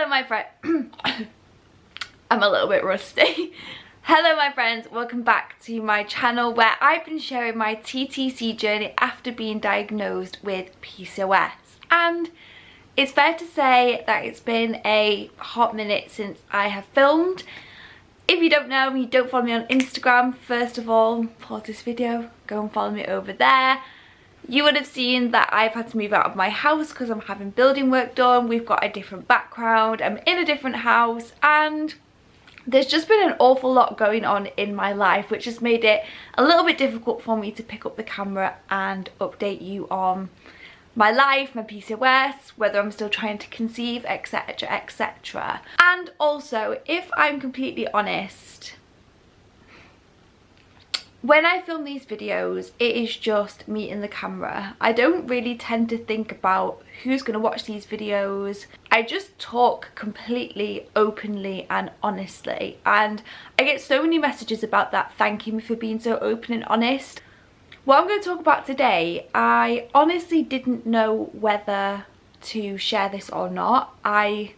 Hello my friend. I'm a little bit rusty. Hello my friends, welcome back to my channel where I've been sharing my TTC journey after being diagnosed with PCOS. And it's fair to say that it's been a hot minute since I have filmed. If you don't know me, you don't follow me on Instagram, first of all, pause this video, go and follow me over there. You would have seen that I've had to move out of my house because I'm having building work done. We've got a different background, I'm in a different house, and there's just been an awful lot going on in my life, which has made it a little bit difficult for me to pick up the camera and update you on my life, my PCOS, whether I'm still trying to conceive, etc, etc. And also, if I'm completely honest, when I film these videos, it is just me and the camera. I don't really tend to think about who's going to watch these videos. I just talk completely openly and honestly, and I get so many messages about that, thanking me for being so open and honest. What I'm going to talk about today, I honestly didn't know whether to share this or not. I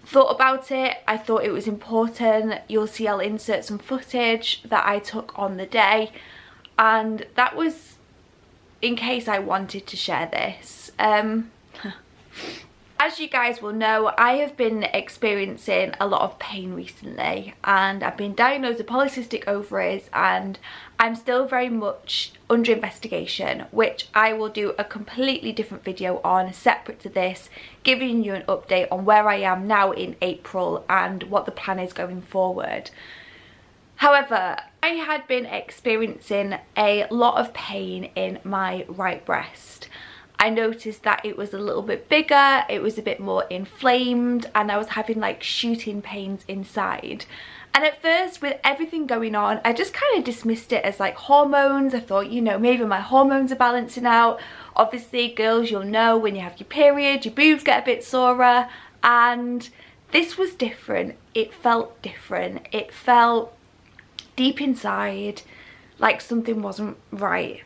thought about it, I thought it was important. You'll see I'll insert some footage that I took on the day, and that was in case I wanted to share this. As you guys will know, I have been experiencing a lot of pain recently, and I've been diagnosed with polycystic ovaries, and I'm still very much under investigation, which I will do a completely different video on separate to this, giving you an update on where I am now in April and what the plan is going forward. However, I had been experiencing a lot of pain in my right breast. I noticed that it was a little bit bigger, it was a bit more inflamed, and I was having like shooting pains inside. And at first, with everything going on, I just kind of dismissed it as like hormones. I thought, you know, maybe my hormones are balancing out. Obviously, girls, you'll know when you have your period, your boobs get a bit sorer, and this was different. It felt different. It felt deep inside like something wasn't right.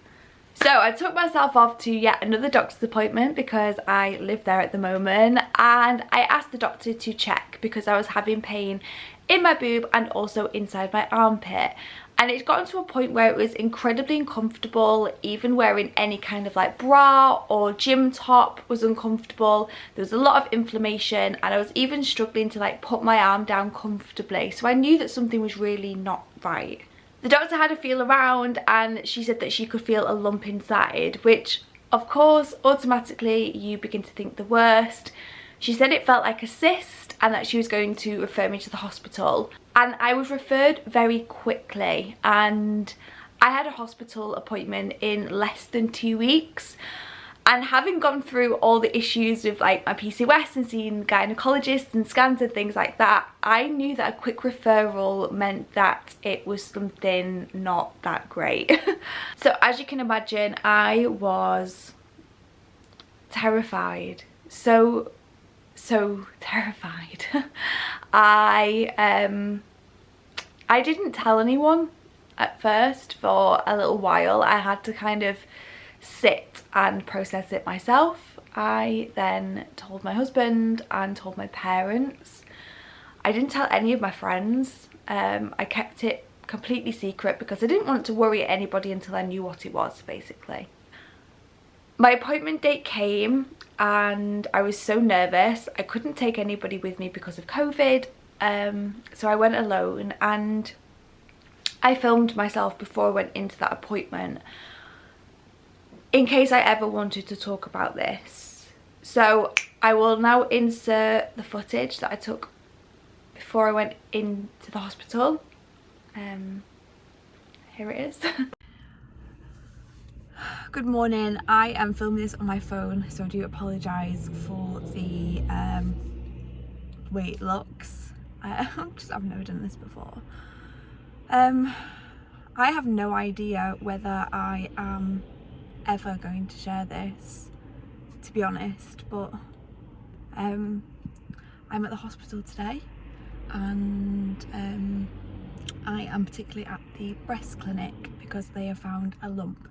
So I took myself off to yet another doctor's appointment because I live there at the moment, and I asked the doctor to check because I was having pain in my boob and also inside my armpit, and it's gotten to a point where it was incredibly uncomfortable. Even wearing any kind of like bra or gym top was uncomfortable. There was a lot of inflammation, and I was even struggling to like put my arm down comfortably, so I knew that something was really not right. The doctor had a feel around, and she said that she could feel a lump inside, which of course automatically you begin to think the worst. She said it felt like a cyst and that she was going to refer me to the hospital, and I was referred very quickly, and I had a hospital appointment in less than 2 weeks. And having gone through all the issues with like my PCOS and seeing gynecologists and scans and things like that, I knew that a quick referral meant that it was something not that great. So as you can imagine, I was terrified. So terrified. I didn't tell anyone at first for a little while. I had to kind of sit and process it myself. I then told my husband and told my parents. I didn't tell any of my friends. I kept it completely secret because I didn't want to worry anybody until I knew what it was, basically. My appointment date came and I was so nervous. I couldn't take anybody with me because of COVID, so I went alone, and I filmed myself before I went into that appointment in case I ever wanted to talk about this. So I will now insert the footage that I took before I went into the hospital. Here it is. Good morning. I am filming this on my phone, so I do apologise for the way it looks. I've never done this before. I have no idea whether I am ever going to share this, to be honest, but I'm at the hospital today, and I am particularly at the breast clinic because they have found a lump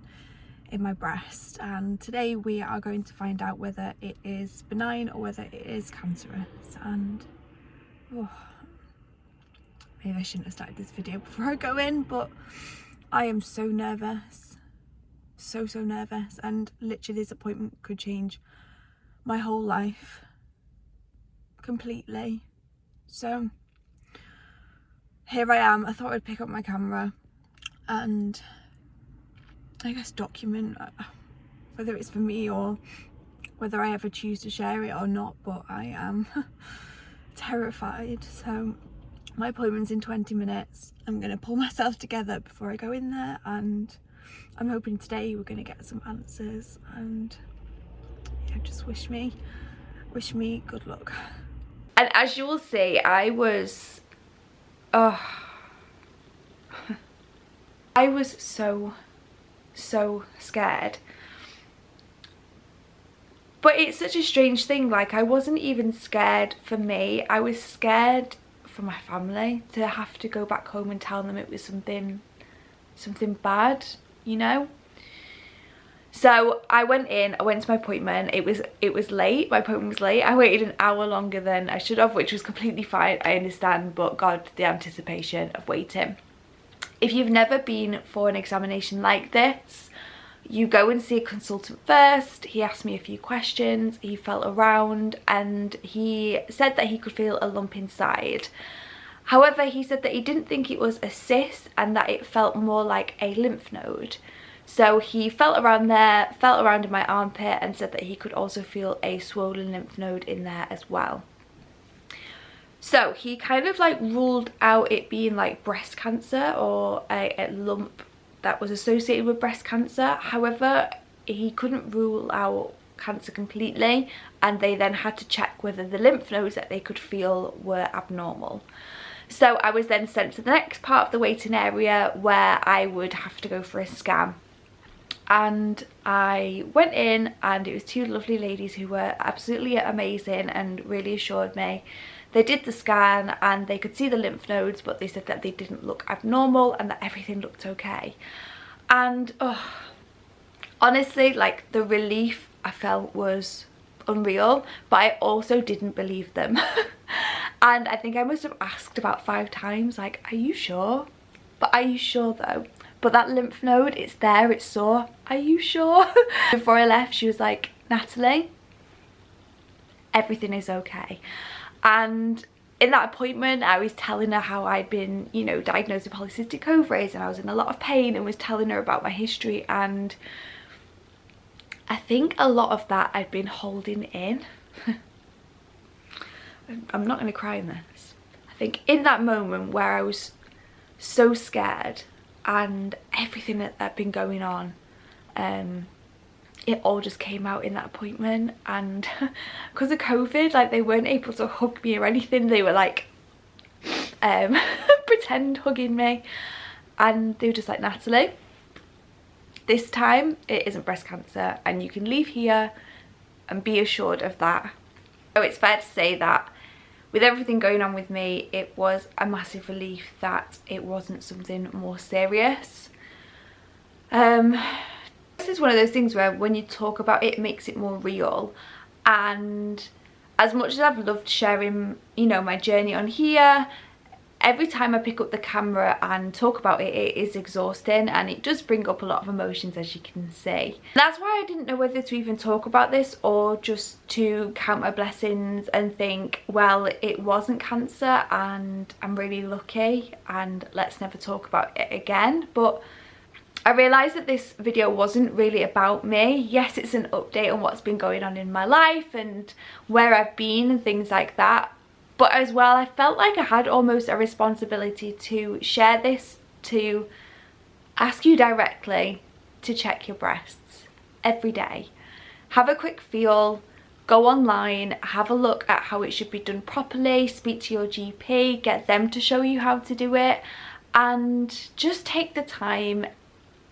in my breast, and today we are going to find out whether it is benign or whether it is cancerous. And oh, maybe I shouldn't have started this video before I go in, but I am so nervous, so nervous, and literally this appointment could change my whole life completely. So here I am. I thought I'd pick up my camera and I guess document whether it's for me or whether I ever choose to share it or not, but I am terrified. So my appointment's in 20 minutes. I'm going to pull myself together before I go in there, and I'm hoping today we're going to get some answers, and yeah, just wish me good luck. And as you will see, I was so scared. But it's such a strange thing, like I wasn't even scared for me, I was scared for my family, to have to go back home and tell them it was something bad, you know. So I went to my appointment. It was late. My appointment was late. I waited an hour longer than I should have, which was completely fine, I understand, but God, the anticipation of waiting. If you've never been for an examination like this, you go and see a consultant first. He asked me a few questions, he felt around, and he said that he could feel a lump inside. However, he said that he didn't think it was a cyst and that it felt more like a lymph node. So he felt around there, felt around in my armpit, and said that he could also feel a swollen lymph node in there as well. So he kind of like ruled out it being like breast cancer or a lump that was associated with breast cancer. However, he couldn't rule out cancer completely, and they then had to check whether the lymph nodes that they could feel were abnormal. So I was then sent to the next part of the waiting area where I would have to go for a scan. And I went in, and it was two lovely ladies who were absolutely amazing and really assured me. They did the scan and they could see the lymph nodes, but they said that they didn't look abnormal and that everything looked okay. And honestly, like, the relief I felt was unreal, but I also didn't believe them. And I think I must have asked about 5 times, like, are you sure? But are you sure though? But that lymph node, it's there, it's sore. Are you sure? Before I left, she was like, Natalie, everything is okay. And in that appointment, I was telling her how I'd been, you know, diagnosed with polycystic ovaries, and I was in a lot of pain, and was telling her about my history. And I think a lot of that I'd been holding in. I'm not going to cry in this. I think in that moment where I was so scared and everything that had been going on, it all just came out in that appointment. And because of COVID, like, they weren't able to hug me or anything. They were like pretend hugging me, and they were just like, Natalie, this time it isn't breast cancer, and you can leave here and be assured of that. So it's fair to say that with everything going on with me, it was a massive relief that it wasn't something more serious. This is one of those things where when you talk about it, it makes it more real. And as much as I've loved sharing, you know, my journey on here, every time I pick up the camera and talk about it, it is exhausting, and it does bring up a lot of emotions, as you can see. That's why I didn't know whether to even talk about this or just to count my blessings and think, well, it wasn't cancer and I'm really lucky, and let's never talk about it again. But I realised that this video wasn't really about me. Yes, it's an update on what's been going on in my life and where I've been and things like that. But as well, I felt like I had almost a responsibility to share this, to ask you directly to check your breasts every day. Have a quick feel, go online, have a look at how it should be done properly, speak to your GP, get them to show you how to do it, and just take the time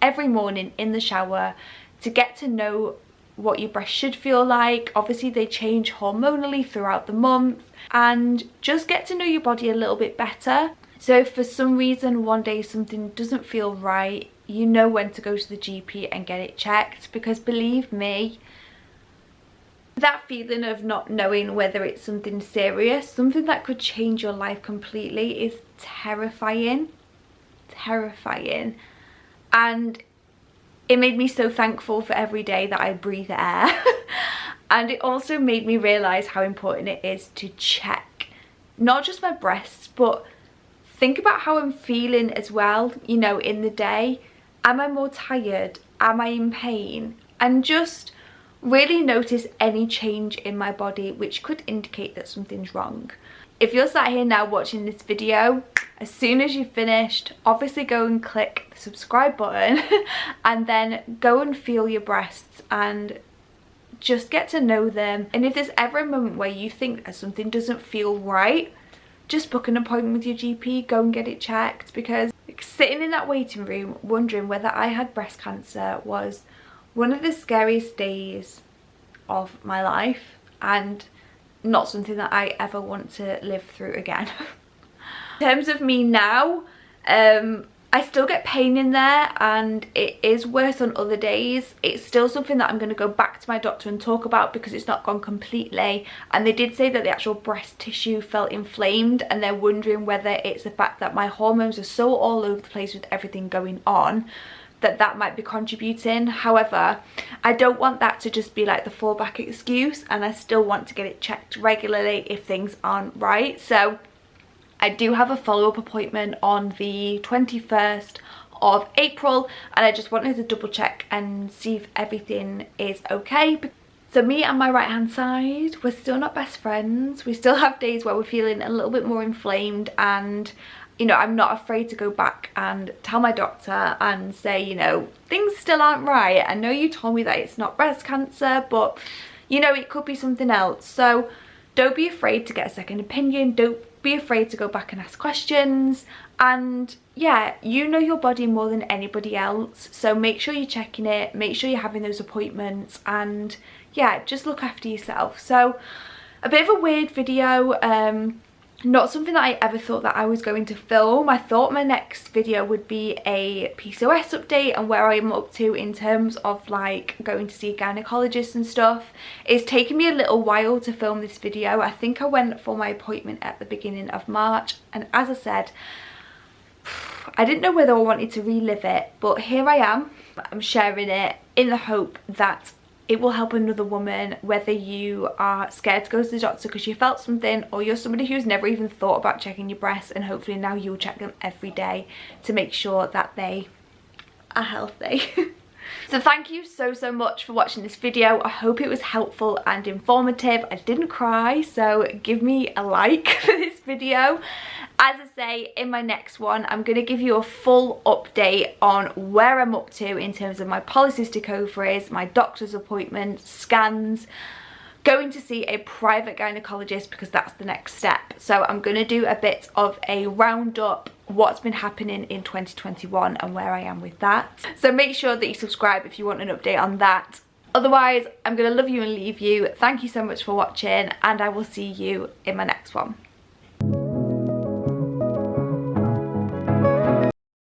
every morning in the shower to get to know what your breasts should feel like. Obviously they change hormonally throughout the month, and just get to know your body a little bit better. So if for some reason one day something doesn't feel right, you know when to go to the GP and get it checked, because believe me, that feeling of not knowing whether it's something serious, something that could change your life completely, is terrifying. Terrifying. And it made me so thankful for every day that I breathe air. And it also made me realise how important it is to check not just my breasts, but think about how I'm feeling as well, you know, in the day. Am I more tired? Am I in pain? And just really notice any change in my body which could indicate that something's wrong. If you're sat here now watching this video, as soon as you've finished, obviously go and click the subscribe button and then go and feel your breasts and just get to know them. And if there's ever a moment where you think that something doesn't feel right, just book an appointment with your GP, go and get it checked, because sitting in that waiting room wondering whether I had breast cancer was one of the scariest days of my life, and not something that I ever want to live through again. In terms of me now, I still get pain in there and it is worse on other days. It's still something that I'm going to go back to my doctor and talk about, because it's not gone completely, and they did say that the actual breast tissue felt inflamed, and they're wondering whether it's the fact that my hormones are so all over the place with everything going on that might be contributing. However, I don't want that to just be like the fallback excuse, and I still want to get it checked regularly if things aren't right. So I do have a follow-up appointment on the 21st of April, and I just wanted to double check and see if everything is okay. So me and my right hand side, we're still not best friends. We still have days where we're feeling a little bit more inflamed, and you know, I'm not afraid to go back and tell my doctor and say, you know, things still aren't right. I know you told me that it's not breast cancer, but you know, it could be something else. So don't be afraid to get a second opinion. Don't be afraid to go back and ask questions. And yeah, you know your body more than anybody else, so make sure you're checking it, make sure you're having those appointments, and yeah, just look after yourself. So a bit of a weird video, not something that I ever thought that I was going to film. I thought my next video would be a PCOS update and where I'm up to in terms of like going to see a gynecologist and stuff. It's taken me a little while to film this video. I think I went for my appointment at the beginning of March, and as I said, I didn't know whether I wanted to relive it, but here I am. I'm sharing it in the hope that it will help another woman, whether you are scared to go to the doctor because you felt something, or you're somebody who's never even thought about checking your breasts, and hopefully now you'll check them every day to make sure that they are healthy. So thank you so much for watching this video. I hope it was helpful and informative. I didn't cry, so give me a like for this video. As I say, in my next one, I'm going to give you a full update on where I'm up to in terms of my polycystic ovaries, my doctor's appointments, scans, going to see a private gynecologist because that's the next step. So I'm going to do a bit of a roundup, what's been happening in 2021 and where I am with that. So make sure that you subscribe if you want an update on that. Otherwise, I'm going to love you and leave you. Thank you so much for watching, and I will see you in my next one.